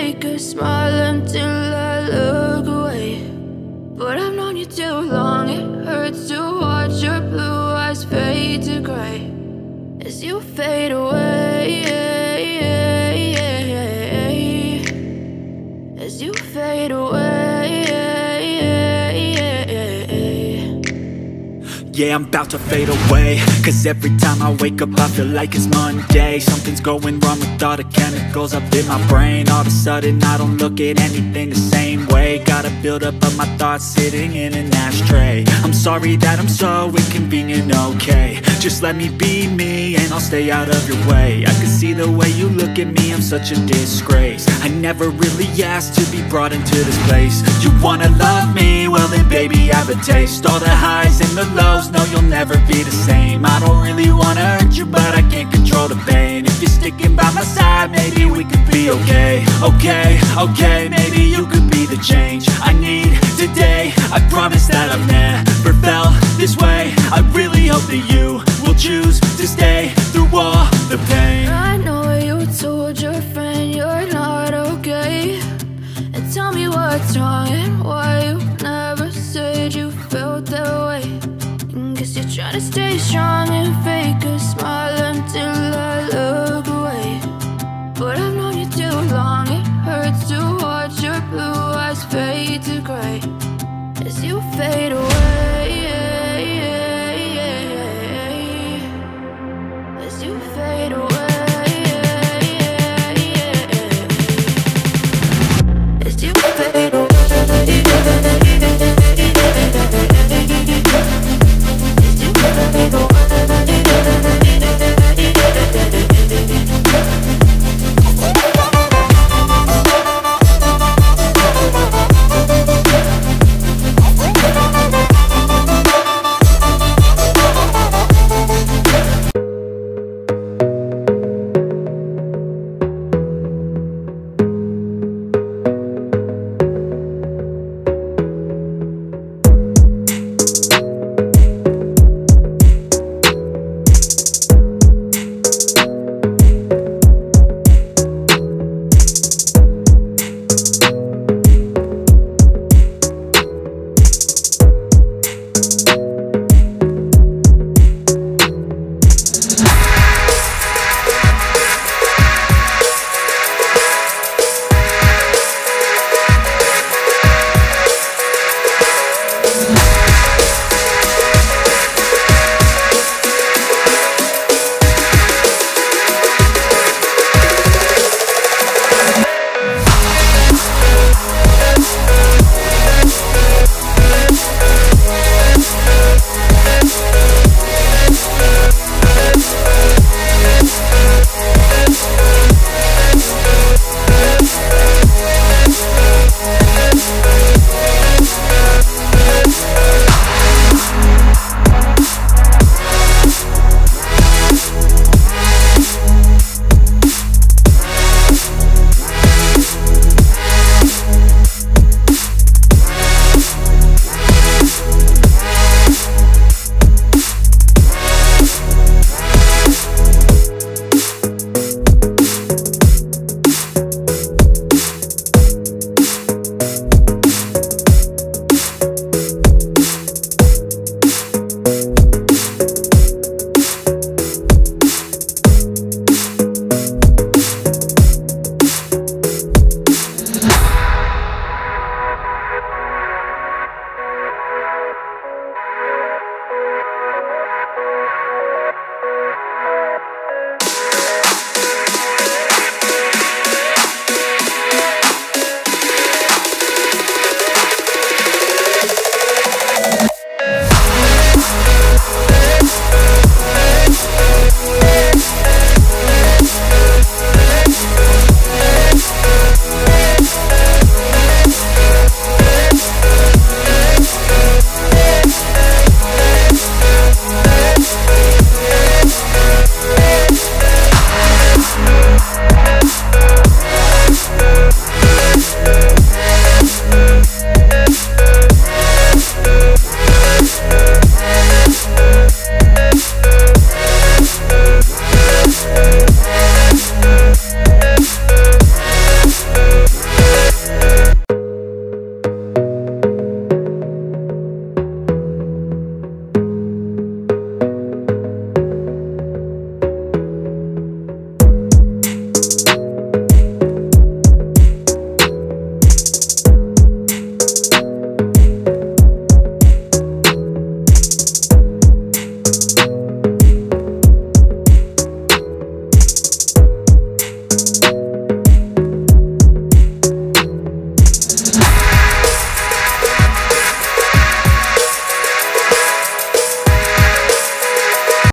fake a smile until I look away. But I've known you too long, it hurts to watch your blue eyes fade to grey as you fade away, as you fade away. Yeah, I'm about to fade away, cause every time I wake up I feel like it's Monday. Something's going wrong with all the chemicals up in my brain. All of a sudden I don't look at anything the same way. Gotta build up of my thoughts sitting in an ashtray. I'm sorry that I'm so inconvenient, okay. Just let me be me and I'll stay out of your way. I can see the way you look at me, I'm such a disgrace. I never really asked to be brought into this place. You wanna love me? Well then baby I have a taste. All the highs and the lows, no you'll never be the same. I don't really wanna hurt you but I can't control the pain. If you're sticking by my side maybe we could be okay. Okay, maybe you could be the change I need today. I promise that I've never felt this way. I really hope that you will choose to stay through all the pain. I know you told your friend you're not okay, and tell me what's wrong and why you never said you felt that way. Guess you're trying to stay strong and fake